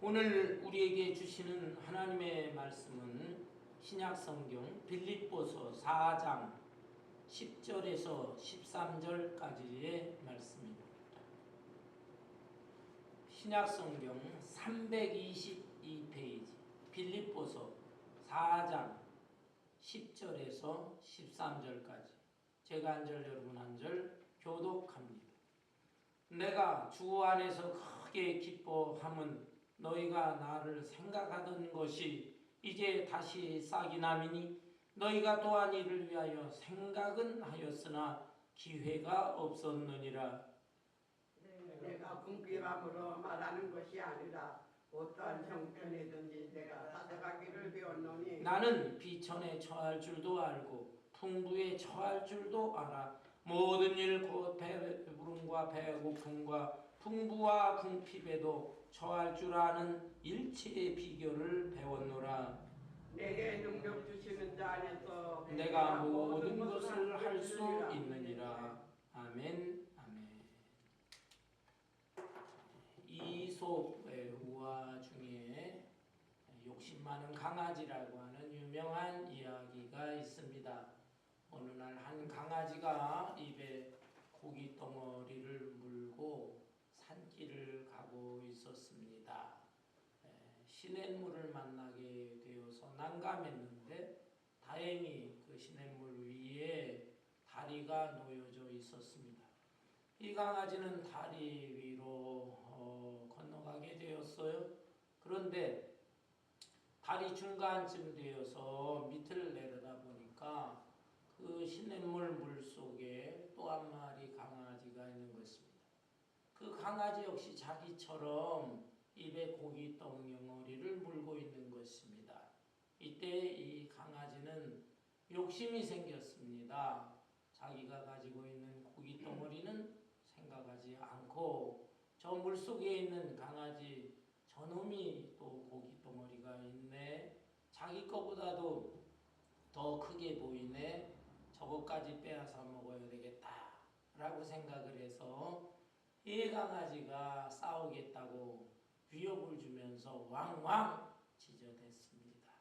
오늘 우리에게 주시는 하나님의 말씀은 신약성경 빌립보서 4장 10절에서 13절까지의 말씀입니다. 신약성경 322페이지 빌립보서 4장 10절에서 13절까지 제가 한 절 여러분 한 절 교독합니다. 내가 주 안에서 크게 기뻐함은 너희가 나를 생각하던 것이 이제 다시 싹이 남이니 너희가 또한 이를 위하여 생각은 하였으나 기회가 없었느니라. 내가 궁핍함으로 말하는 것이 아니라 어떠한 형편이든지 내가 다져가기를 배웠노니 나는 비천에 처할 줄도 알고 풍부에 처할 줄도 알아. 모든 일 곧 배부름과 배고픔과 풍부와 궁핍에도 처할 줄 아는 일체의 비결을 배웠노라. 내게 능력 주시는 자 안에서 내가 모든 것을 할 수 있느니라. 아멘. 아멘. 이솝의 우화 중에 욕심 많은 강아지라고 하는 유명한 이야기가 있습니다. 어느 날 한 강아지가 입에 고기 덩어리를 물고 산길을 가고 있었습니다. 시냇물을 만나게 되어서 난감했는데 다행히 그 시냇물 위에 다리가 놓여져 있었습니다. 이 강아지는 다리 위로 건너가게 되었어요. 그런데 다리 중간쯤 되어서 밑을 내려다보니까 그 시냇물 물속에 또 한 마리 강아지가 있는 것입니다. 그 강아지 역시 자기처럼 입에 고기 덩어리를 물고 있는 것입니다. 이때 이 강아지는 욕심이 생겼습니다. 자기가 가지고 있는 고기 덩어리는 생각하지 않고 저 물속에 있는 강아지 저놈이 또 고기 덩어리가 있네. 자기 거보다도 더 크게 보이네. 저것까지 빼앗아 먹어야 되겠다 라고 생각을 해서 이 강아지가 싸우겠다고 위협을 주면서 왕왕 짖어댔습니다.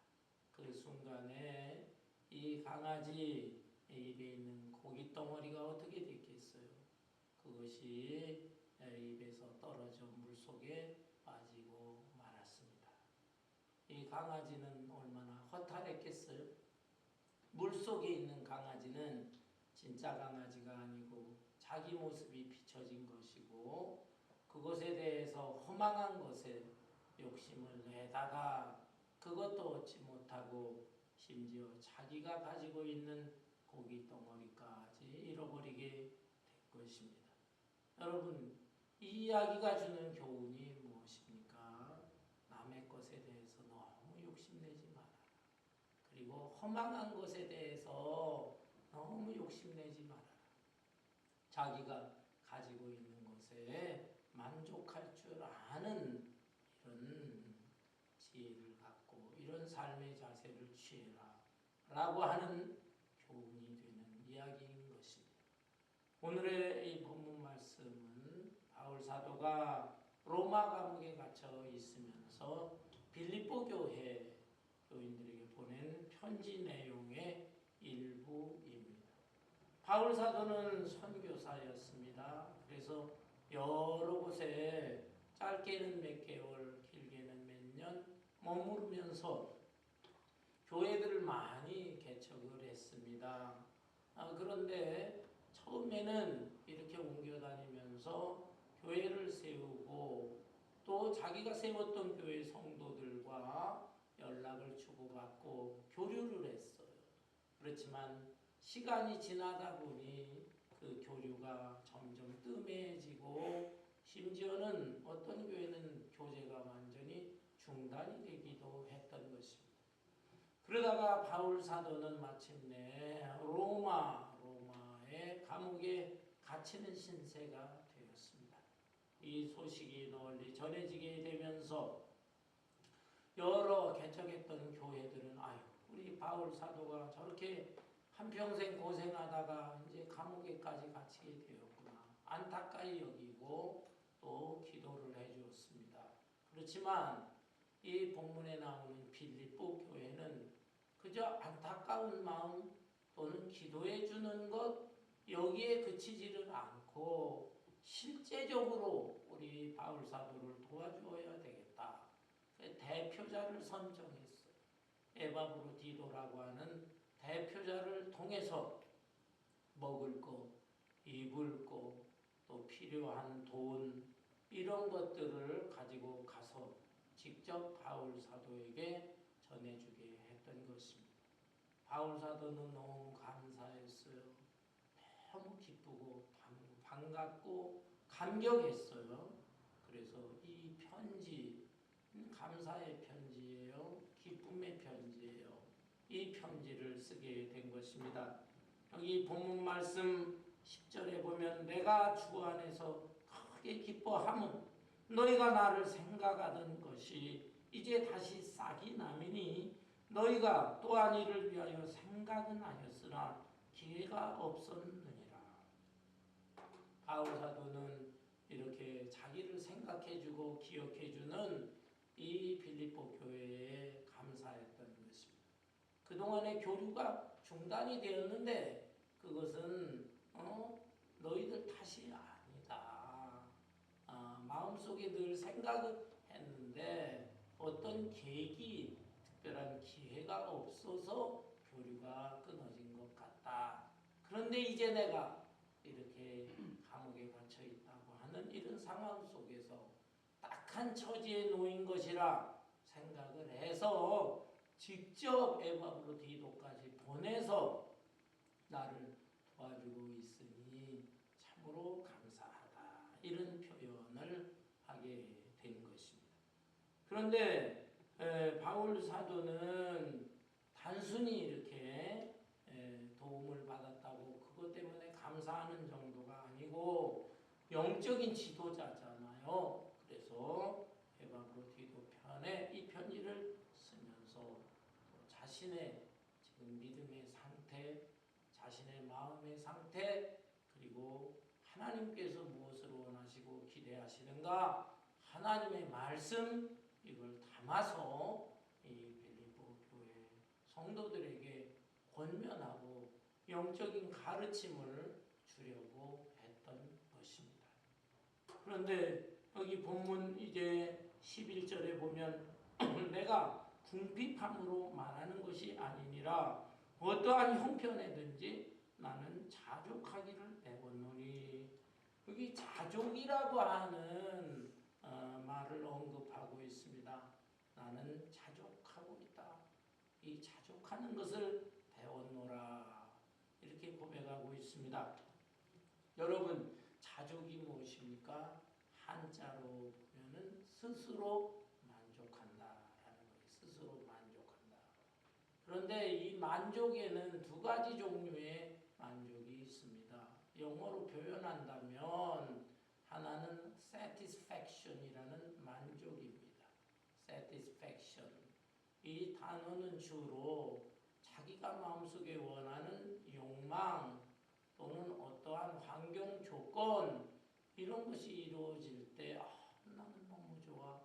그 순간에 이 강아지 입에 있는 고기 덩어리가 어떻게 됐겠어요? 그것이 입에서 떨어져 물속에 빠지고 말았습니다. 이 강아지는 얼마나 허탈했겠어요? 물속에 있는 강아지는 진짜 강아지가 아니고 자기 모습이 비춰진 것이고 그것에 대해서 허망한 것에 욕심을 내다가 그것도 얻지 못하고 심지어 자기가 가지고 있는 고기 덩어리까지 잃어버리게 될 것입니다. 여러분, 이 이야기가 주는 교훈이 무엇입니까? 남의 것에 대해서 너무 욕심내지 마라. 그리고 허망한 것에 대해서 너무 욕심내지 말아라. 자기가 가지고 있는 것에 만족할 줄 아는 이런 지혜를 갖고 이런 삶의 자세를 취해라 라고 하는 교훈이 되는 이야기인 것입니다. 오늘의 이 본문 말씀은 바울 사도가 로마 감옥에 갇혀 있으면서 빌립보 교회 교인들에게 보낸 편지 내용의 일부입니다. 바울 사도는 선교사였습니다. 그래서 여러 곳에 짧게는 몇 개월, 길게는 몇 년 머무르면서 교회들을 많이 개척을 했습니다. 그런데 처음에는 이렇게 옮겨 다니면서 교회를 세우고 또 자기가 세웠던 교회 성도들과 연락을 주고받고 교류를 했어요. 그렇지만 시간이 지나다 보니 그 교류가 점점 뜸해지고 심지어는 어떤 교회는 교제가 완전히 중단이 되기도 했던 것입니다. 그러다가 바울 사도는 마침내 로마의 감옥에 갇히는 신세가 되었습니다. 이 소식이 널리 전해지게 되면서 여러 개척했던 교회들은 우리 바울 사도가 저렇게 한평생 고생하다가 이제 감옥에까지 갇히게 되었구나 안타까이 여기고 또 기도를 해주었습니다. 그렇지만 이 본문에 나오는 빌립보 교회는 그저 안타까운 마음 또는 기도해 주는 것 여기에 그치지를 않고 실제적으로 우리 바울 사도를 도와줘야 되겠다. 대표자를 선정했어요. 에바브로디도라고 하는 대표자를 통해서 먹을 거, 입을 거, 또 필요한 돈 이런 것들을 가지고 가서 직접 바울 사도에게 전해주게 했던 것입니다. 바울 사도는 너무 감사했어요. 너무 기쁘고 반갑고 감격했어요. 그래서 이 편지, 감사의 편지예요. 기쁨의 편지예요. 이 편지를 쓰게 된 것입니다. 여기 본문 말씀 10절에 보면 내가 주 안에서 크게 기뻐함은 너희가 나를 생각하던 것이 이제 다시 싹이 나미니 너희가 또한 이를 위하여 생각은 하였으나 기회가 없었느니라. 바울 사도는 이렇게 자기를 생각해주고 기억해주는 이 빌립보 교회에 감사했던 것입니다. 그동안의 교류가 중단이 되었는데 그것은 너희들 탓이 아니다. 마음속에 늘 생각을 했는데 어떤 계기, 특별한 기회가 없어서 교류가 끊어진 것 같다. 그런데 이제 내가 이렇게 감옥에 갇혀 있다고 하는 이런 상황 속에서 딱한 처지에 놓인 것이라 생각을 해서 직접 에바브로디도까지 보내서 나를 도와주고 있으니 참으로 감사하다. 이런 표현을 하게 된 것입니다. 그런데 바울 사도는 단순히 이렇게 도움을 받았다고 그것 때문에 감사하는 정도가 아니고 영적인 지도자잖아요. 그래서 에바브로디도 편에 이 편지를 쓰면서 자신의 지금 믿음의 상태, 자신의 마음의 상태, 그리고 하나님께서 무엇을 원하시고 기대하시는가, 하나님의 말씀 이걸 담아서 이 빌립보 교회 성도들에게 권면하고 영적인 가르침을 주려고 했던 것입니다. 그런데 여기 본문 이제 11절에 보면 내가 궁핍함으로 말하는 것이 아니니라 어떠한 형편에든지 나는 자족하기를 배웠노니 여기 자족이라고 하는 말을 언급하고 있습니다. 나는 자족하고 있다. 이 자족하는 것을 배웠노라 이렇게 고백하고 있습니다. 여러분 자족이 무엇입니까? 한자로 보면은 스스로 만족한다라는 거예요. 스스로 만족한다. 그런데 이 만족에는 두 가지 종류의 만족이 있습니다. 영어로 표현한다면 하나는 satisfaction이라는 만족입니다. satisfaction. 이 단어는 주로 자기가 마음속에 원하는 욕망 또는 어떠한 환경 조건 이런 것이 이루어질 때 나는 너무 좋아.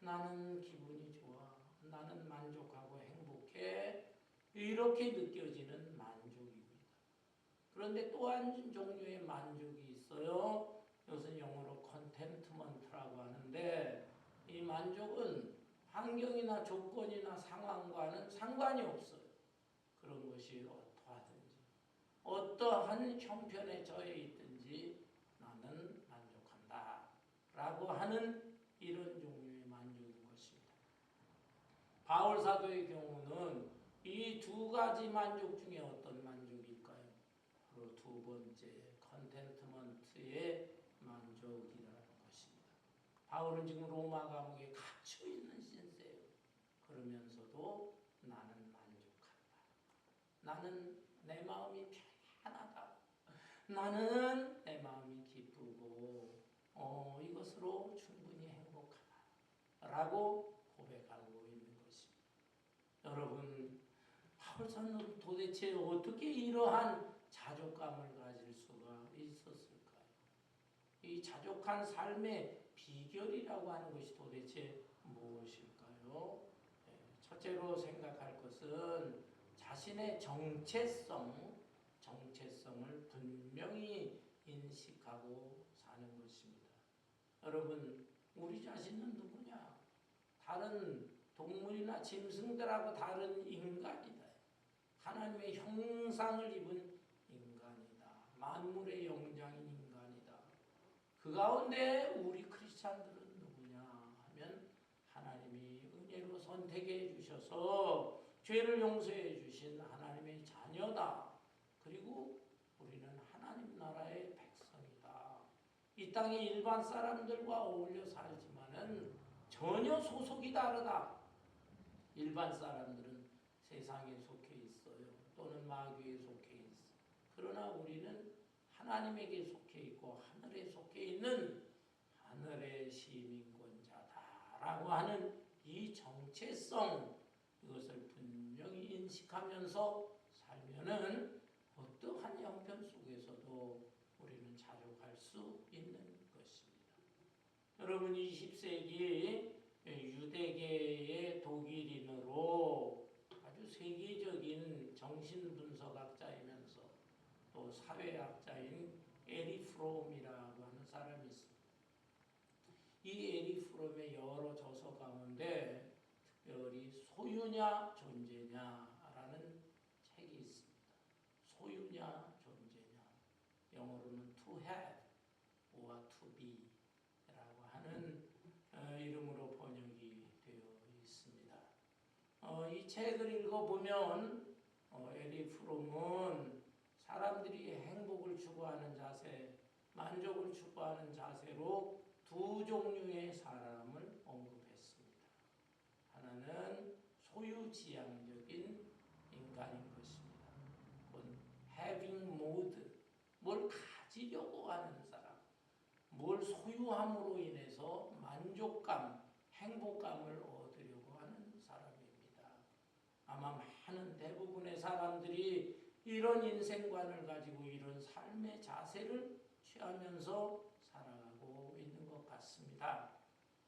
나는 기분이 좋아. 나는 만족하고 행복해. 이렇게 느껴지는 만족입니다. 그런데 또 한 종류의 만족이 있어요. 이것은 영어로 contentment라고 하는데 이 만족은 환경이나 조건이나 상황과는 상관이 없어요. 그런 것이 어떠하든지 어떠한 형편에 처해 있든지 나는 만족한다 라고 하는 이런 종류의 만족인 것입니다. 바울 사도의 경우는 이 두 가지 만족 중에 어떤 만족일까요? 바로 두 번째 컨텐트먼트의 만족이라는 것입니다. 바울은 지금 로마 감옥에 갇혀 있는 신세예요. 그러면서도 나는 만족한다. 나는 내 마음이 편안하다. 나는 내 마음이 기쁘고 이것으로 충분히 행복하다 라고 고백하고 있는 것입니다. 여러분 바울 사도는 도대체 어떻게 이러한 자족감을 가질 수가 있었을까요? 이 자족한 삶의 비결이라고 하는 것이 도대체 무엇일까요? 첫째로 생각할 것은 자신의 정체성을 분명히 인식하고 사는 것입니다. 여러분, 우리 자신은 누구냐? 다른 동물이나 짐승들하고 다른 인간이다. 하나님의 형상을 입은 인간이다. 만물의 영장인 인간이다. 그 가운데 우리 크리스찬들은 누구냐 하면 하나님이 은혜로 선택해 주셔서 죄를 용서해 주신 하나님의 자녀다. 그리고 우리는 하나님 나라의 백성이다. 이 땅의 일반 사람들과 어울려 살지만은 전혀 소속이 다르다. 일반 사람들은 세상에 속해 있어요. 또는 마귀에 속해 있어. 그러나 우리는 하나님에게 속해 있고 하늘에 속해 있는 하늘의 시민권자다라고 하는 이 정체성, 이것을 분명히 인식하면서 살면은 어떠한 형편 속에서도 우리는 자족할 수 있는 것입니다. 여러분, 20세기 유대계의 독일인으로 아주 세계적인 정신분석학자이면서 또 사회학자인 에리 프롬이라고 하는 사람이 있습니다. 이 에리 프롬의 여러 저서 가운데 특별히 소유냐 존재냐라는 책이 있습니다. 소유냐 존재냐, 영어로는 to have or to be 라고 하는 이름으로 번역이 되어 있습니다. 이 책을 읽어보면 에리 프롬은 사람들이 행복을 추구하는 자세, 만족을 추구하는 자세로 두 종류의 사람을 언급했습니다. 하나는 소유지향적인 인간인 것입니다. 곧 having mode, 뭘 가지려고 하는 사람, 뭘 소유함으로 인해서 만족감, 행복감을 얻으려고 하는 사람입니다. 아마 많은 대부분의 사람들이 이런 인생관을 가지고 이런 삶의 자세를 취하면서 살아가고 있는 것 같습니다.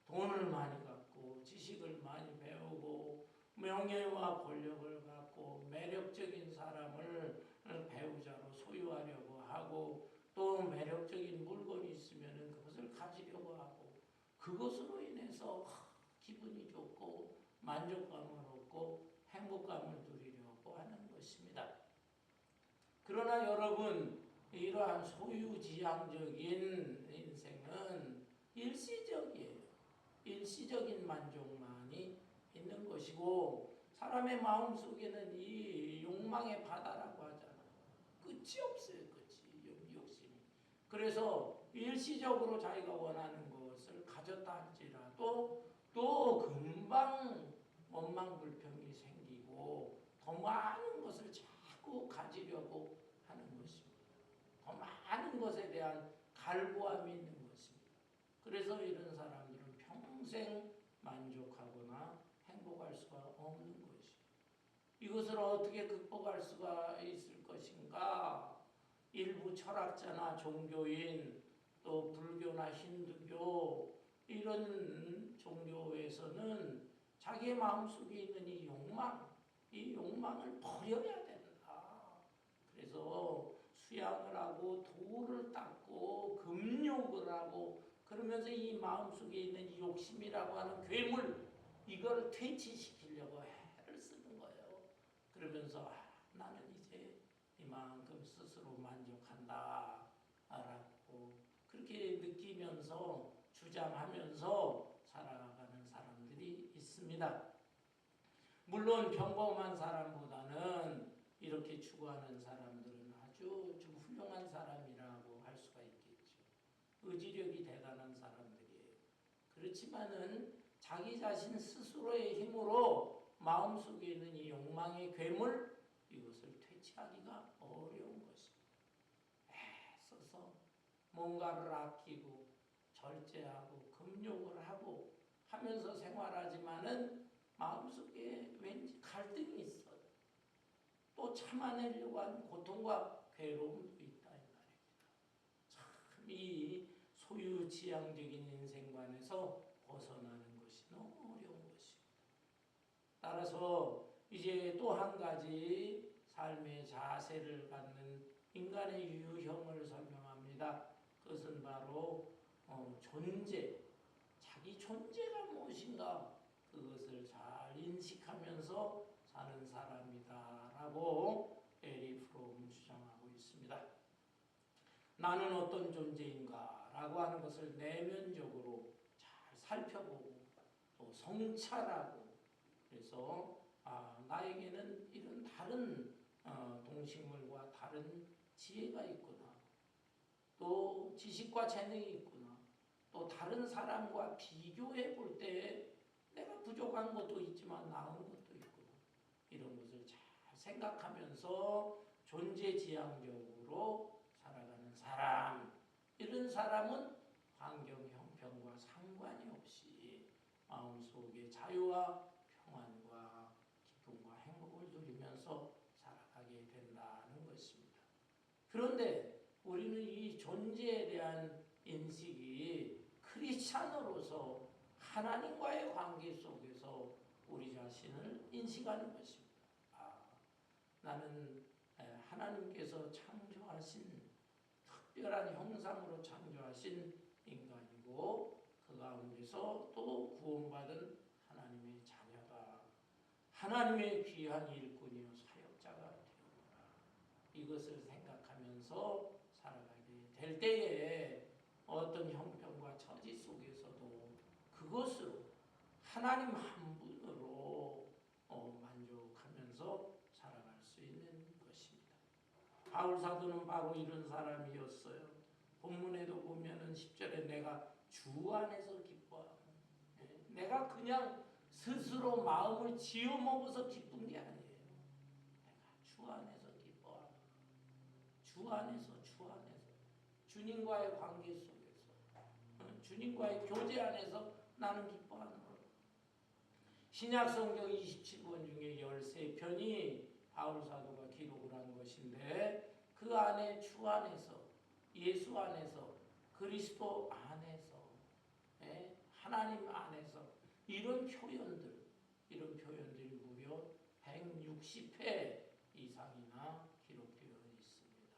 돈을 많이 갖고 지식을 많이 배우고 명예와 권력을 갖고 매력적인 사람을 배우자로 소유하려고 하고 또 매력적인 물건이 있으면 그것을 가지려고 하고 그것으로 인해서 기분이 좋고 만족감을 얻고 행복감을 누리려고 하는 것입니다. 그러나 여러분, 이러한 소유지향적인 인생은 일시적이에요. 일시적인 만족만이 있는 것이고 사람의 마음속에는 이 욕망의 바다라고 하잖아요. 끝이 없어요. 끝이 욕심이. 그래서 일시적으로 자기가 원하는 것을 가졌다 할지라도 또 금방 원망불평이 생기고 더 많은 것을 자꾸 가지려고 하는 것입니다. 더 많은 것에 대한 갈구함이 있는 것입니다. 그래서 이런 사람들은 평생 만족하거나 행복할 수가 없는 것이에요. 이것을 어떻게 극복할 수가 있을 것인가? 일부 철학자나 종교인, 또 불교나 힌두교 이런 종교에서는 자기의 마음속에 있는 이 욕망을 버려야 된다. 그래서 수양을 하고 도를 닦고 금욕을 하고 그러면서 이 마음속에 있는 이 욕심이라고 하는 괴물, 이걸 퇴치시키려고 애를 쓰는 거예요. 그러면서 나는 이제 이만큼 스스로 만족한다 라고 그렇게 느끼면서 주장하면서 살아가는 사람들이 있습니다. 물론 평범한 사람보다는 이렇게 추구하는 사람들은 아주 좀 훌륭한 사람이라고 할 수가 있겠죠. 의지력이 대단한 사람들이에요. 그렇지만은 자기 자신 스스로의 힘으로 마음속에 있는 이 욕망의 괴물, 이것을 퇴치하기가 어려운 것입니다. 애써서 뭔가를 아끼고 절제하고 금욕을 하고 하면서 생활하지만은 마음속에 왠지 갈등이 있어요. 또 참아내려고 하는 고통과 괴로움도 있다 이 말입니다. 참 이 소유지향적인 인생관에서 벗어나는 것이 너무 어려워요. 따라서 이제 또 한 가지 삶의 자세를 갖는 인간의 유형을 설명합니다. 그것은 바로 존재, 자기 존재가 무엇인가 그것을 잘 인식하면서 사는 사람이다라고 에리 프롬은 주장하고 있습니다. 나는 어떤 존재인가라고 하는 것을 내면적으로 잘 살펴보고 또 성찰하고 그래서 나에게는 이런 다른 동식물과 다른 지혜가 있구나. 또 지식과 재능이 있구나. 또 다른 사람과 비교해 볼 때 내가 부족한 것도 있지만 나은 것도 있구나. 이런 것을 잘 생각하면서 존재지향적으로 살아가는 사람. 이런 사람은 환경 형편과 상관이 없이 마음속에 자유와 평안과 기쁨과 행복을 누리면서 살아가게 된다는 것입니다. 그런데 우리는 이 존재에 대한 인식이 크리스찬으로서 하나님과의 관계 속에서 우리 자신을 인식하는 것입니다. 나는 하나님께서 창조하신 특별한 형상으로 창조하신 인간이고 그 가운데서 또 구원받은 하나님의 자녀다. 하나님의 귀한 일꾼이요 사역자가 되어라. 이것을 생각하면서 살아가게 될 때에 어떤 형편과 처지 속에서도 그것으로 하나님 한 분으로 만족하면서 살아갈 수 있는 것입니다. 바울 사도는 바로 이런 사람이었어요. 본문에도 보면은 10절에 내가 주 안에서 기뻐하고 내가 그냥 스스로 마음을 지어 먹어서 기쁜 게 아니에요. 내가 주 안에서 기뻐하고 주 안에서 주님과의 관계 속에서 주님과의 교제 안에서 나는 기뻐하는 거예요. 신약성경 27권 중에 13편이 바울 사도가 기록을 한 것인데 그 안에 주 안에서 예수 안에서 그리스도 안에서 하나님 안에서 이런 표현들이 무려 160회 이상이나 기록되어 있습니다.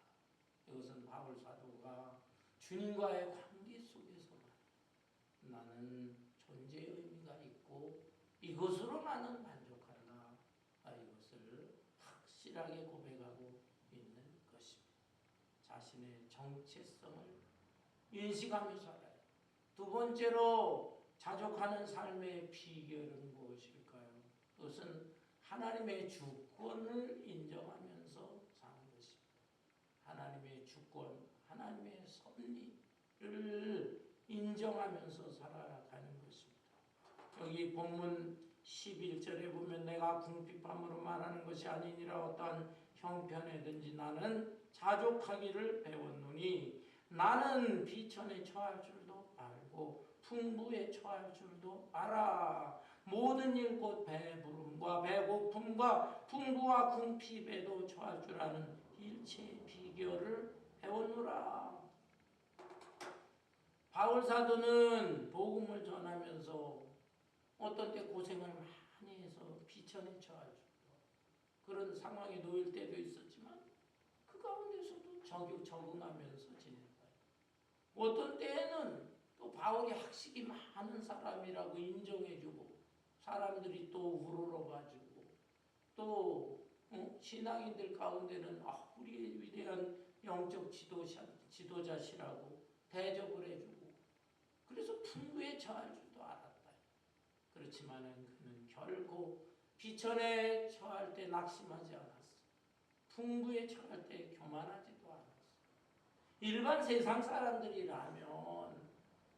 이것은 바울 사도가 주님과의 관계 속에서만 나는 존재의 의미가 있고 이것으로 나는 만족한다. 이것을 확실하게 고백하고 있는 것입니다. 자신의 정체성을 인식하며 살아요. 두 번째로 자족하는 삶의 비결은 무엇일까요? 그것은 하나님의 주권을 인정하면서 사는 것입니다. 하나님의 주권, 하나님의 섭리를 인정하면서 살아가는 것입니다. 여기 본문 11절에 보면 내가 궁핍함으로 말하는 것이 아니니라 어떠한 형편에든지 나는 자족하기를 배웠노니 나는 비천에 처할 줄도 알고 풍부에 처할 줄도 알아. 모든 일 곧 배부름과 배고픔과 풍부와 궁핍에도 처할 줄 아는 일체의 비결을 배웠노라. 바울 사도는 복음을 전하면서 어떤 때 고생을 많이 해서 비천에 처할 줄도 그런 상황에 놓일 때도 있었지만 그 가운데서도 적응하면서 지낸다. 어떤 때에는 또 바울이 학식이 많은 사람이라고 인정해주고 사람들이 또 우러러봐주고 또 신앙인들 가운데는 우리의 위대한 영적 지도자시라고 대접을 해주고 그래서 풍부에 처할 줄도 알았다. 그렇지만은 그는 결코 비천에 처할 때 낙심하지 않았어. 풍부에 처할 때 교만하지도 않았어. 일반 세상 사람들이라면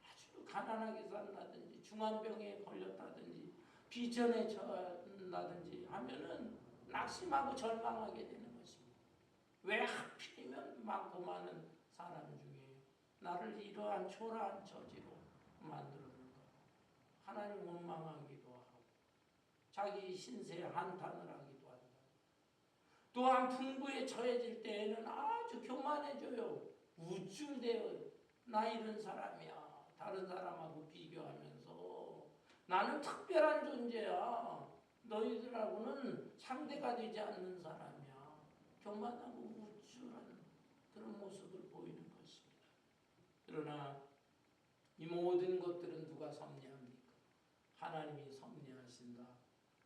아주 가난하게 산다든지 중환병에 걸렸다든지 비천에 처한다든지 하면은 낙심하고 절망하게 되는 것입니다. 왜 하필이면 많고 많은 사람 중에 나를 이러한 초라한 처지로 만들었는가. 하나님 원망하기도 하고 자기 신세에 한탄을 하기도 한다. 또한 풍부에 처해질 때에는 아주 교만해져요. 우쭐대요. 나 이런 사람이야. 다른 사람하고 비교하면서 나는 특별한 존재야. 너희들하고는 상대가 되지 않는 사람이야. 교만하고 우쭐한 그런 모습을 보이는 것입니다. 그러나 이 모든 것들은 누가 섭리합니까? 하나님이 섭리하신다.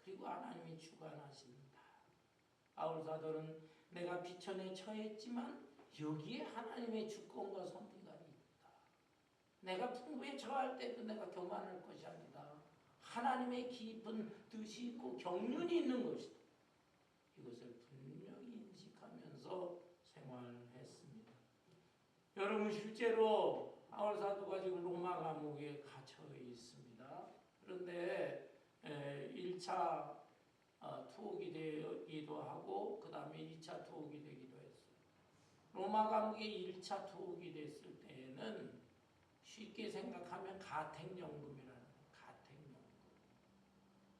그리고 하나님이 주관하신다. 바울 사도는 내가 비천에 처했지만 여기에 하나님의 주권과 섭리가 있다. 내가 풍부에 처할 때도 내가 교만할 것이 아니다. 하나님의 깊은 뜻이 있고 경륜이 있는 것이다. 이것을 분명히 인식하면서 생활했습니다. 여러분 실제로 바울 사도가 지금 로마 감옥에 갇혀 있습니다. 그런데 1차 투옥이 되기도 하고 그 다음에 2차 투옥이 되기도 했어요. 로마 감옥에 1차 투옥이 됐을 때에는 쉽게 생각하면 가택연금이라는 거예요. 가택연금.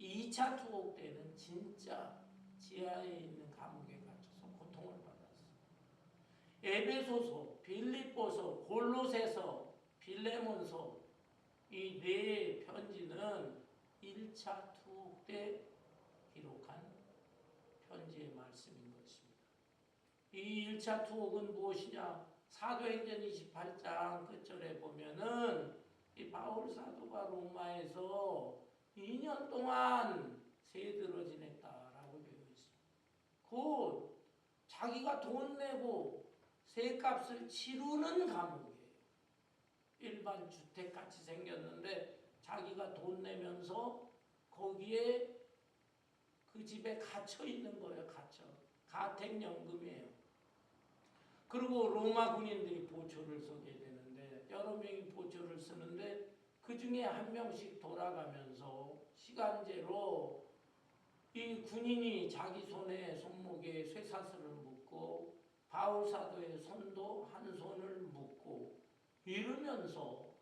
2차 투옥 때는 진짜 지하에 있는 감옥에 갇혀서 고통을 받았어요. 에베소서, 빌립보서, 골로새서, 빌레몬서 이 네 편지는 1차 투옥 때 기록한 편지의 말씀인 것입니다. 이 1차 투옥은 무엇이냐? 사도행전 28장 끝절에 보면은 이 바울 사도가 로마에서 2년 동안 세들어 지냈다라고 되어 있습니다. 곧 자기가 돈 내고 세값을 치르는 감옥이에요. 일반 주택같이 생겼는데 자기가 돈 내면서 거기에 그 집에 갇혀 있는 거예요. 갇혀. 가택연금이에요. 그리고 로마 군인들이 보초를 서게 되는데 여러 명이 보초를 쓰는데 그 중에 한 명씩 돌아가면서 시간제로 이 군인이 자기 손목에 쇠사슬을 묶고 바울 사도의 손도 한 손을 묶고 이러면서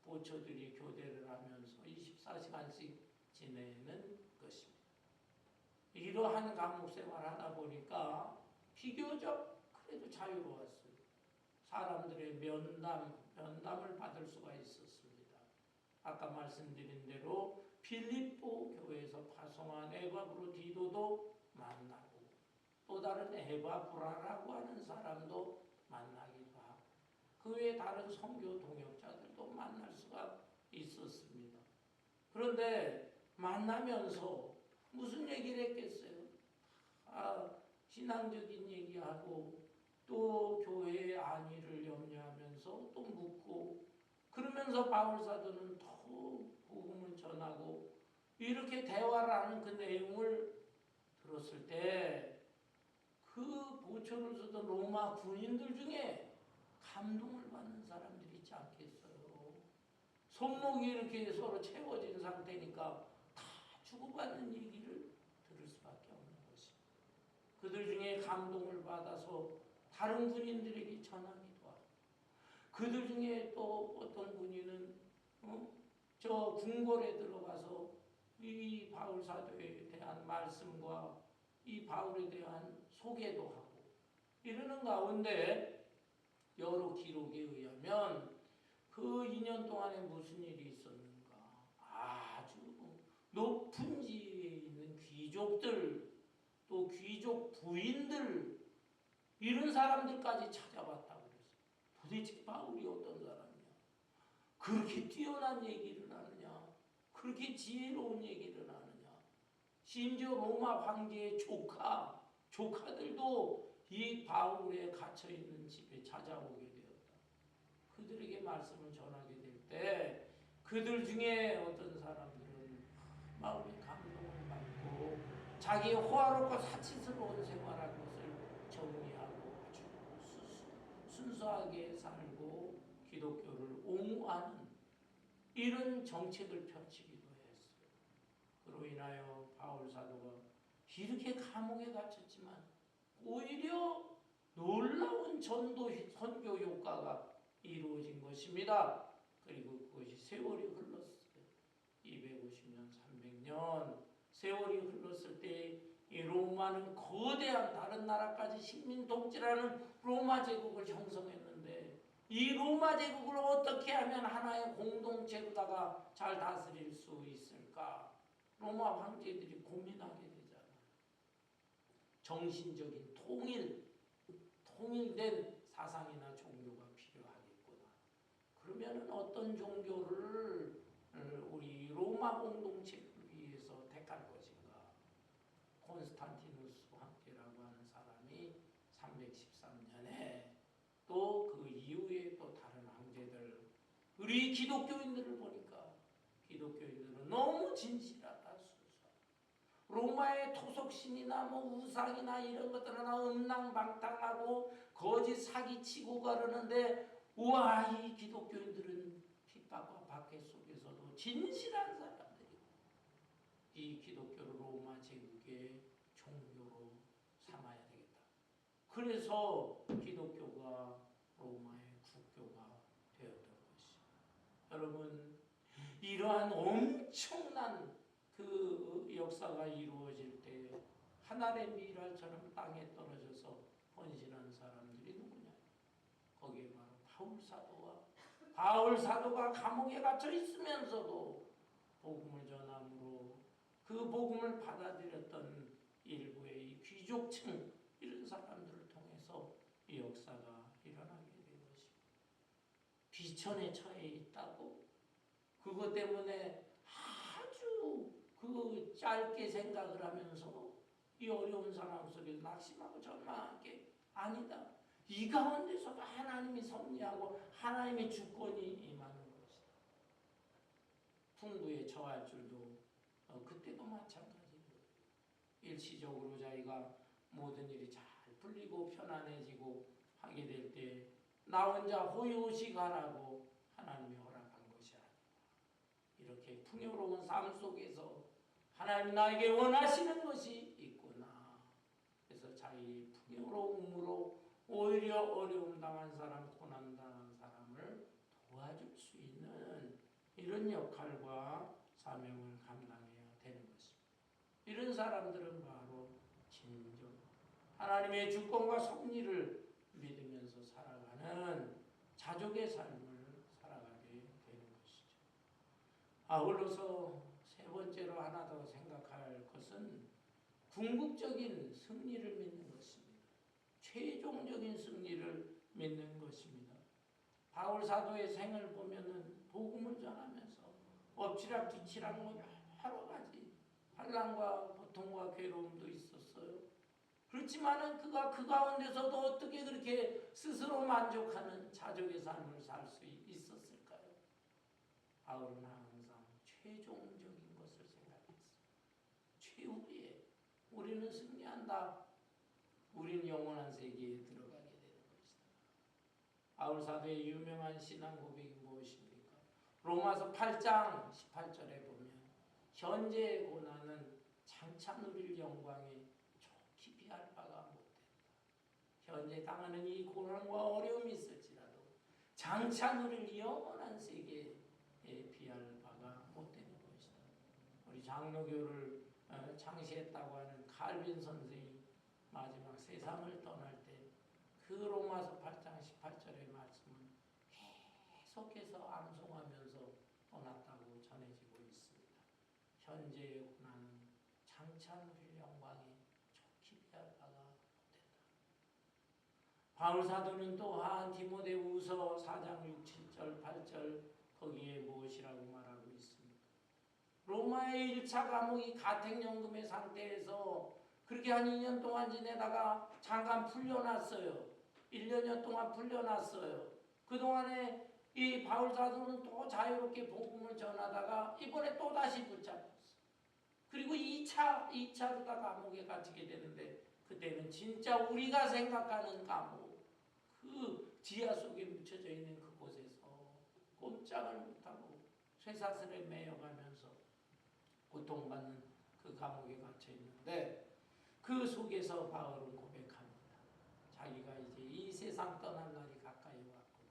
보초들이 교대를 하면서 24시간씩 지내는 것입니다. 이러한 감옥 생활을 하다 보니까 비교적 그래도 자유로웠어요. 사람들의 면담을 받을 수가 있었습니다. 아까 말씀드린 대로 빌립보 교회에서 파송한 에바브로디도도 만나고 또 다른 에바브라라고 하는 사람도 만나기도 하고 그 외에 다른 선교 동역자들도 만날 수가 있었습니다. 그런데 만나면서 무슨 얘기를 했겠어요? 신앙적인 얘기하고 또 교회의 안위를 염려하면서 또 묻고 그러면서 바울 사도는 더욱 복음을 전하고 이렇게 대화를 하는 그 내용을 들었을 때 그 보초를 쓰던 로마 군인들 중에 감동을 받는 사람들이 있지 않겠어요? 손목이 이렇게 서로 채워진 상태니까 다 주고받는 얘기를 들을 수밖에 없는 것입니다. 그들 중에 감동을 받아서 다른 군인들에게 전하기도 하고 그들 중에 또 어떤 군인은 저 궁궐에 들어가서 이 바울 사도에 대한 말씀과 이 바울에 대한 소개도 하고 이러는 가운데 여러 기록에 의하면 그 2년 동안에 무슨 일이 있었는가? 아주 높은 지위에 있는 귀족들 또 귀족 부인들 이런 사람들까지 찾아봤다고 그랬어요. 도대체 바울이 어떤 사람이냐? 그렇게 뛰어난 얘기를 하느냐? 그렇게 지혜로운 얘기를 하느냐? 심지어 로마 황제의 조카들도 이 바울에 갇혀있는 집에 찾아오게 되었다. 그들에게 말씀을 전하게 될 때 그들 중에 어떤 사람들은 마음의 감동을 받고 자기의 호화롭고 사치스러운 생활할 것을 정리하고 아주 순수하게 살고 기독교를 옹호하는 이런 정책을 펼치기도 했어요. 그로 인하여 바울 사도가 이렇게 감옥에 갇혔지만 오히려 놀라운 전도 선교 효과가 이루어진 것입니다. 그리고 그것이 세월이 흘렀어요. 250년, 300년 세월이 흘렀을 때 이 로마는 거대한 다른 나라까지 식민 독재라는 로마 제국을 형성했는데 이 로마 제국을 어떻게 하면 하나의 공동체로다가 잘 다스릴 수 있을까? 로마 황제들이 고민하게 되잖아. 정신적인 통일된 사상이나 종교가 필요하겠구나. 그러면은 어떤 종교를 우리 로마 공동체를 위해서 택할 것인가? 콘스탄티누스 황제라고 하는 사람이 313년에 또 그 이후에 또 다른 황제들, 우리 기독교인들을 보니까 기독교인들은 너무 진실하다. 로마의 토속신이나 뭐 우상이나 이런 것들은 음랑방탕하고 거짓 사기치고 가르는데, 우와, 이 기독교인들은 핍박과 박해 속에서도 진실한 사람들이고 이 기독교를 로마 제국의 종교로 삼아야 되겠다. 그래서 기독교가 로마의 국교가 되었던 것이죠. 여러분, 이러한 엄청난 그 역사가 이루어질 때 하늘의 미랄처럼 땅에 떨어져서 헌신한 사람들이 누구냐? 거기에 바로 바울 사도가 감옥에 갇혀 있으면서도 복음을 전함으로 그 복음을 받아들였던 일부의 이 귀족층, 이런 사람들을 통해서 이 역사가 일어나게 된 것입니다. 비천에 처해 있다고 그것 때문에 아주 그 짧게 생각을 하면서 이 어려운 상황 속에서 낙심하고 절망한 게 아니다. 이 가운데서도 하나님이 섭리하고 하나님의 주권이 임하는 것이다. 풍부에 처할 줄도 그때도 마찬가지인 거예요. 일시적으로 자기가 모든 일이 잘 풀리고 편안해지고 하게 될 때 나 혼자 호요식하라고 하나님이 허락한 것이 아니라, 이렇게 풍요로운 삶 속에서 하나님 나에게 원하시는 것이 있구나. 그래서 자기 풍요로움으로 오히려 어려움 당한 사람, 고난 당한 사람을 도와줄 수 있는 이런 역할과 사명을 감당해야 되는 것입니다. 이런 사람들은 바로 진정 하나님의 주권과 섭리를 믿으면서 살아가는 자족의 삶을 살아가게 되는 것이죠. 아울러서 세 번째로 하나 더 생각할 것은 궁극적인 승리를 믿는 것입니다. 최종적인 승리를 믿는 것입니다. 바울 사도의 생을 보면은 복음을 전하면서 엎치락 뒤치락 뭐 여러 가지 환난과 고통과 괴로움도 있었어요. 그렇지만은 그가 그 가운데서도 어떻게 그렇게 스스로 만족하는 자족의 삶을 살 수 있었을까요? 바울은 항상 최종적인 것을 생각했어요. 최후에 우리는 승리한다. 우리는 영원한 세계에 들어가게 되는 것이다. 바울 사도의 유명한 신앙 고백이 무엇입니까? 로마서 8장 18절에 보면 현재의 고난은 장차 누릴 영광에 좋게 비할 바가 못된다. 현재 당하는 이 고난과 어려움이 있을지라도 장차 누릴 영원한 세계에 비할 바가 못되는 것이다. 우리 장로교를 창시했다고 하는 칼빈 선생이 마지막 세상을 떠날 때 그 로마서 8장 18절의 말씀은 계속해서 암송하면서 떠났다고 전해지고 있습니다. 현재의 고난은 장차 누릴 영광에 좋게 비할 바가 못된다. 바울 사도는 또한 디모데후서 4장 6, 7절, 8절 거기에 무엇이라고 말하고 있습니까? 로마의 1차 감옥이 가택연금의 상태에서 그렇게 한 2년 동안 지내다가 잠깐 풀려났어요. 1년여 동안 풀려났어요. 그동안에 이 바울 사도는 또 자유롭게 복음을 전하다가 이번에 또다시 붙잡혔어. 그리고 2차로 다 감옥에 갇히게 되는데, 그때는 진짜 우리가 생각하는 감옥, 그 지하 속에 묻혀져 있는 그곳에서 꼼짝을 못하고 쇠사슬에 매여가면서 고통받는 그 감옥에 갇혀 있는데, 그 속에서 바울은 고백합니다. 자기가 이제 이 세상 떠날 날이 가까이 왔구나.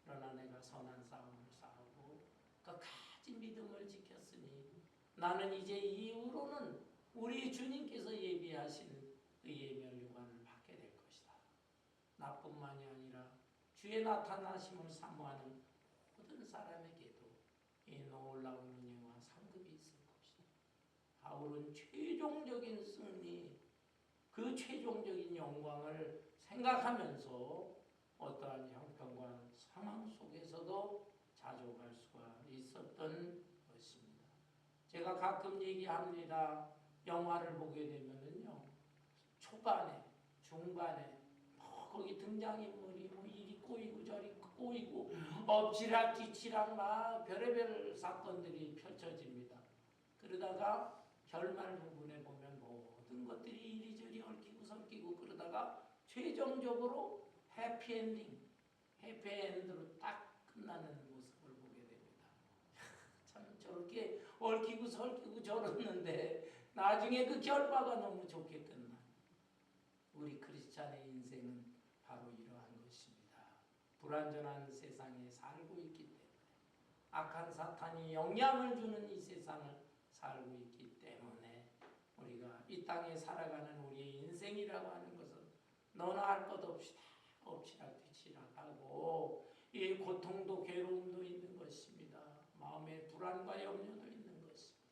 그러나 내가 선한 싸움을 싸우고 끝까지 믿음을 지켰으니 나는 이제 이후로는 우리 주님께서 예비하신 의의 면류관을 받게 될 것이다. 나뿐만이 아니라 주의 나타나심을 사모하는 모든 사람에게도 이 놀라운 은혜와 상급이 있을 것이다. 바울은 최종적인 승리, 그 최종적인 영광을 생각하면서 어떠한 형편과 상황 속에서도 자족할 수가 있었던 것입니다. 제가 가끔 얘기합니다. 영화를 보게 되면은요, 초반에, 중반에 거기 등장인물이 뭐 이리 꼬이고 저리 꼬이고 엎치락 뒤치락 막 별의별 사건들이 펼쳐집니다. 그러다가 결말 부분에 보면 모든 것들이 이리저리 얽히고 설키고 그러다가 최종적으로 해피엔드로 딱 끝나는 모습을 보게 됩니다. 참 저렇게 얽히고 설키고 저랬는데 나중에 그 결과가 너무 좋게 끝나. 우리 크리스찬의 인생은 바로 이러한 것입니다. 불완전한 세상에 살고 있기 때문에, 악한 사탄이 영향을 주는 이 세상을 살고 있기 때문에 우리가 이 땅에 살아가는 우리의 인생이라고 하는 것은 너나 할 것 없이 다 엎치락 뒤치락하고 이 고통도 괴로움도 있는 것입니다. 마음의 불안과 염려도 있는 것입니다.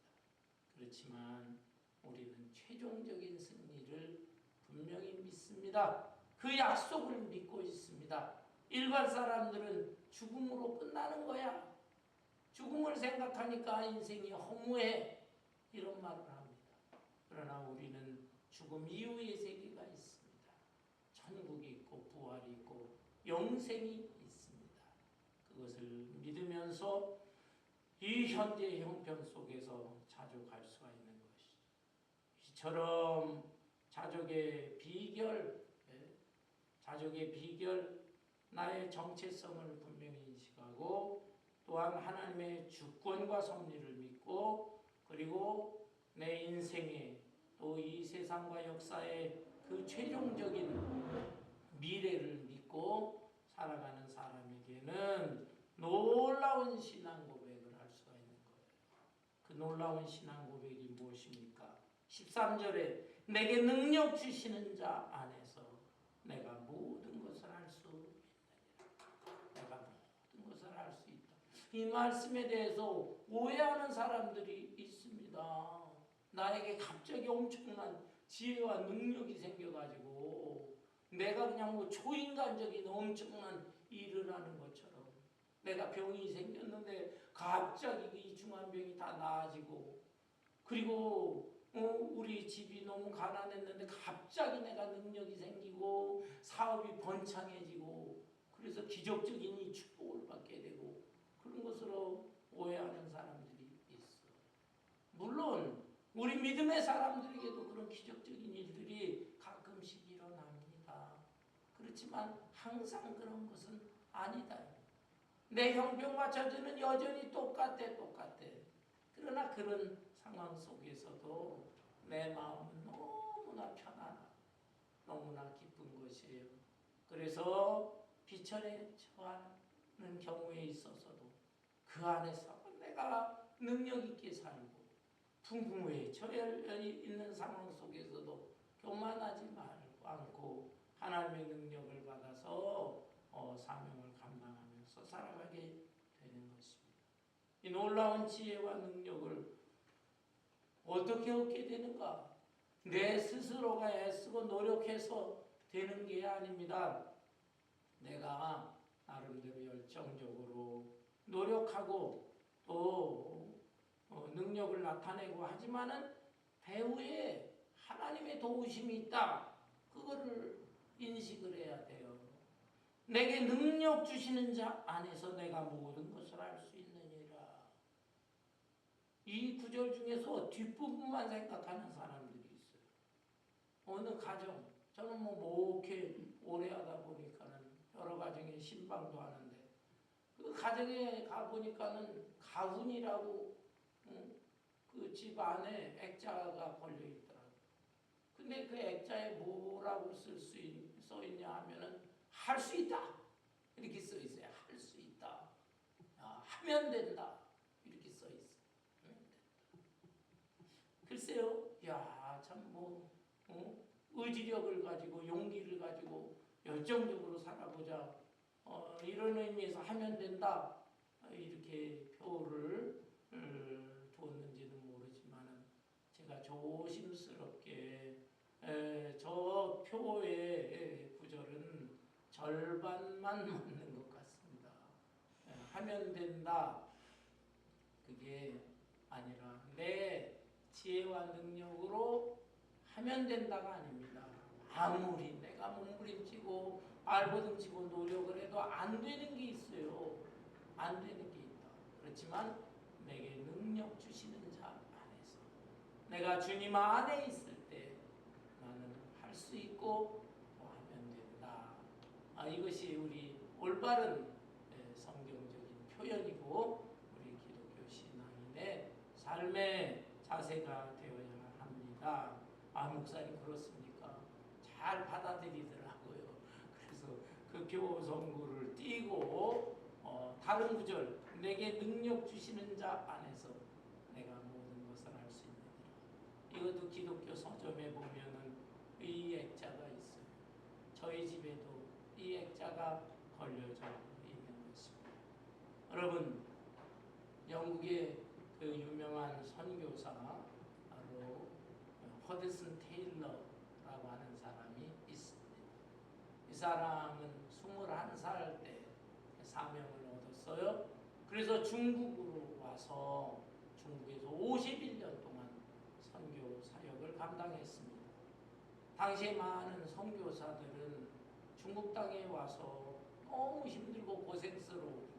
그렇지만 우리는 최종적인 승리를 분명히 믿습니다. 그 약속을 믿고 있습니다. 일반 사람들은 죽음으로 끝나는 거야. 죽음을 생각하니까 인생이 허무해. 이런 말을 합니다. 그러나 우리는 죽음 이후의 세계가 있습니다. 천국이 있고 부활이 있고 영생이 있습니다. 그것을 믿으면서 이 현재의 형편 속에서 자족할 수가 있는 것이죠. 이처럼 자족의 비결, 나의 정체성을 분명히 인식하고 또한 하나님의 주권과 섭리를 믿고 그리고 내 인생의 또 이 세상과 역사의 그 최종적인 미래를 믿고 살아가는 사람에게는 놀라운 신앙 고백을 할 수가 있는 거예요. 그 놀라운 신앙 고백이 무엇입니까? 13절에 내게 능력 주시는 자 안에서 내가 모든 것을 할 수 있느니라. 내가 모든 것을 할 수 있다. 이 말씀에 대해서 오해하는 사람들이 있습니다. 나에게 갑자기 엄청난 지혜와 능력이 생겨가지고 내가 그냥 뭐 초인간적인 엄청난 일을 하는 것처럼 내가 병이 생겼는데 갑자기 이 중환병이 다 나아지고 그리고 우리 집이 너무 가난했는데 갑자기 내가 능력이 생기고 사업이 번창해지고 그래서 기적적인 이 축복을 받게 되고 그런 것으로 오해하는 사람들이 있어. 물론 우리 믿음의 사람들에게도 그런 기적적인 일들이 가끔씩 일어납니다. 그렇지만 항상 그런 것은 아니다. 내 형편과 처지는 여전히 똑같아. 그러나 그런 상황 속에서도 내 마음은 너무나 편안하고 너무나 기쁜 것이에요. 그래서 비천에 처하는 경우에 있어서도 그 안에서 내가 능력 있게 살고 풍부에 처해 있는 상황 속에서도 교만하지 않고 하나님의 능력을 받아서 사명을 감당하면서 살아가게 되는 것입니다. 이 놀라운 지혜와 능력을 어떻게 얻게 되는가? 내 스스로가 애쓰고 노력해서 되는 게 아닙니다. 내가 나름대로 열정적으로 노력하고 또 능력을 나타내고 하지만은 배후에 하나님의 도우심이 있다. 그거를 인식을 해야 돼요. 내게 능력 주시는 자 안에서 내가 모든 것을 할 수 있느니라. 이 구절 중에서 뒷부분만 생각하는 사람들이 있어요. 어느 가정, 저는 목회 오래 하다 보니까는 여러 가정에 신방도 하는데 그 가정에 가보니까는 가훈이라고 그 집 안에 액자가 걸려 있더라고요. 근데 그 액자에 뭐라고 써 있냐 하면은 할 수 있다. 이렇게 써 있어요. 할 수 있다. 하면 된다. 이렇게 써 있어요. 글쎄요. 야, 참 의지력을 가지고 용기를 가지고 열정적으로 살아보자. 이런 의미에서 하면 된다. 이렇게 표를 두었는지는 모르지만은 제가 조심스럽게 저 표의 구절은 절반만 맞는 것 같습니다. 하면 된다. 그게 아니라 내 지혜와 능력으로 하면 된다가 아닙니다. 아무리 내가 몸부림치고 발버둥치고 노력을 해도 안 되는 게 있어요. 안 되는 게 있다. 그렇지만 내게 능력 주시는 자 안에서 내가 주님 안에 있을 때 나는 할 수 있고 또 하면 된다. 이것이 우리 올바른 성경적인 표현이고 우리 기독교 신앙인의 삶의 자세가 되어야 합니다. 목사님 그렇습니까? 잘 받아들이더라고요. 그래서 그 교성구를 띄고 다른 구절 내게 능력 주시는 자 안에서 내가 모든 것을 할 수 있느니라. 이것도 기독교 서점에 보면은 이 액자가 있어요. 저희 집에도 이 액자가 걸려져 있는 것입니다. 여러분, 영국의 그 유명한 선교사 바로 허드슨 테일러라고 하는 사람이 있습니다. 이 사람은 21살 때 사명을 얻었어요. 그래서 중국으로 와서 중국에서 51년 동안 선교 사역을 감당했습니다. 당시에 많은 선교사들은 중국 땅에 와서 너무 힘들고 고생스러우니까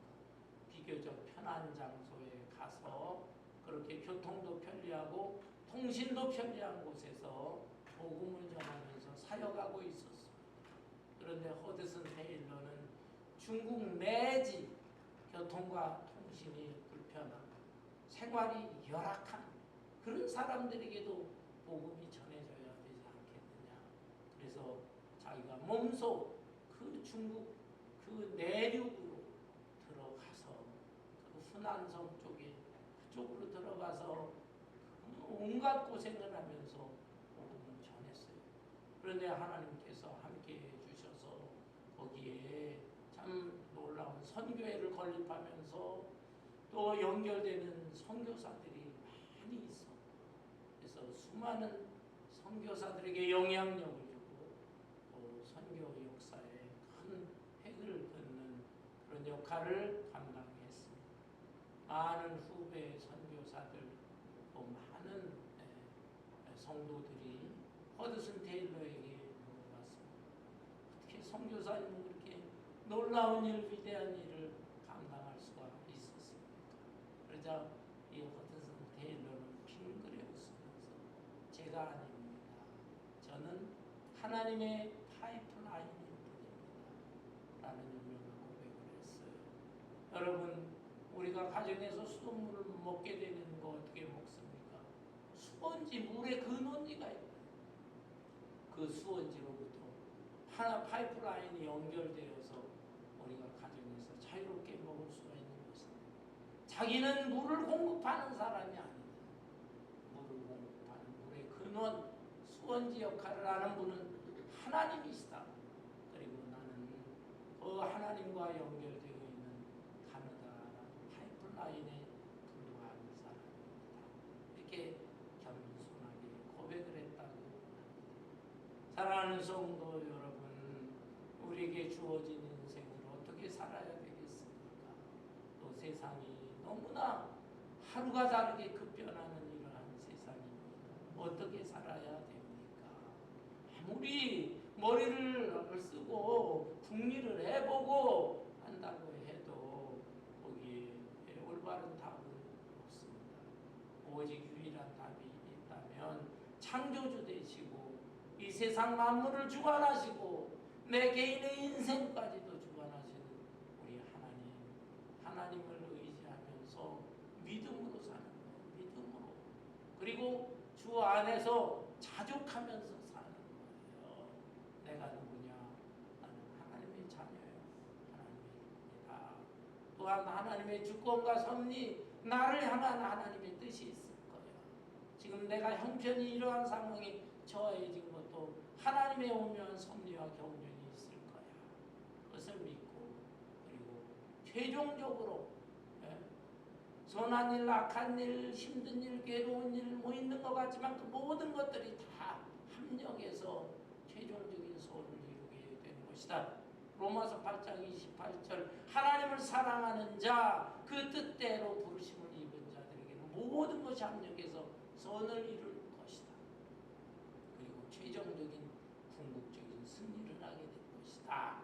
비교적 편한 장소에 가서 그렇게 교통도 편리하고 통신도 편리한 곳에서 복음을 전하면서 사역하고 있었어요. 그런데 허드슨 테일러는 중국 내지 교통과 통신이 불편하고 생활이 열악한 그런 사람들에게도 복음이 전해져야 되지 않겠느냐. 그래서 자기가 몸소 그 중국 그 내륙으로 들어가서 그 후난성 쪽에 그쪽으로 들어가서 온갖 고생을 하면서 복음을 전했어요. 그런데 하나님께서 함께 해주셔서 거기에 참 놀라운 선교회를 건립하면서 또 연결되는 선교사들이 많이 있어. 그래서 수많은 선교사들에게 영향력을 주고 또 선교 역사에 큰 획을 긋는 그런 역할을 감당했습니다. 많은 후배 선교사들 또 많은 성도들이 허드슨 테일러에게 물어봤습니다. 어떻게 선교사님은 그렇게 놀라운 일, 위대한 일을 감당할 수가 있었습니까? 그러자 이 허드슨 테일러는 빙그레 웃으면서 제가 아닙니다. 저는 하나님의 파이프라인일 뿐입니다. 라는 유명한 고백을 했어요. 여러분, 우리가 가정에서 수돗물을 먹게 되는 거 어떻게 먹습니까? 수원지, 물의 근원지가 있어요. 그 수원지로부터 하나 파이프라인이 연결되어서 우리가 가정에서 자유롭게 먹을 수가 있는 것입니다. 자기는 물을 공급하는 사람이 아니다. 물을 공급하는 물의 근원, 수원지 역할을 하는 분은 하나님이시다. 그리고 나는 그 하나님과 연결되어 있는 가느다란 파이프라인에 불과한 사람입니다. 이렇게 겸손하게 고백을 했다고 합니다. 사랑하는 성도 여러분, 우리에게 주어진 인생을 어떻게 살아야 되겠습니까? 또 세상이 너무나 하루가 다르게 급변하는 이러한 세상입니다. 어떻게 살아야 됩니까? 아무리 머리를 쓰고 궁리를 해보고 한다고 해도 거기에 올바른 답은 없습니다. 오직 유일한 답이 있다면 창조주 되시고 이 세상 만물을 주관하시고 내 개인의 인생까지도 주관하시는 우리 하나님을 의지하면서 믿음으로 사는 거예요. 믿음으로. 그리고 주 안에서 자족하면서 사는 거예요. 내가 누구냐? 나는 하나님의 자녀예요. 하나님입니다. 또한 하나님의 주권과 섭리, 나를 향한 하나님의 뜻이 있을 거예요. 지금 내가 형편이 이러한 상황에 처해진 것도 하나님의 오묘한 섭리와 경륜이 있을 거야. 그것을 믿고 그리고 최종적으로 선한 일, 악한 일, 힘든 일, 괴로운 일 뭐 있는 것 같지만 그 모든 것들이 다 합력해서 최종적인 소원을 이루게 되는 것이다. 로마서 8장 28절 하나님을 사랑하는 자 그 뜻대로 부르심을 입은 자들에게는 모든 것이 합력해서 선을 이룰 것이다. 그리고 최종적인 궁극적인 승리를 하게 될 것이다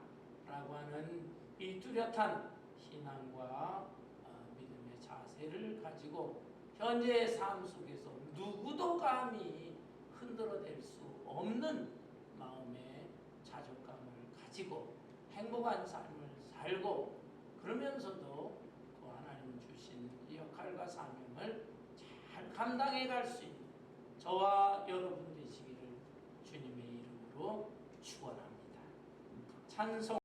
라고 하는 이 뚜렷한 신앙과 믿음의 자세를 가지고 현재의 삶 속에서 누구도 감히 흔들어댈 수 없는 마음의 자존감을 가지고 행복한 삶을 살고 그러면서도 그 하나님 주신 역할과 사명을 잘 감당해 갈 수 있는 저와 여러분 되시기를 주님의 이름으로 축원합니다. 찬송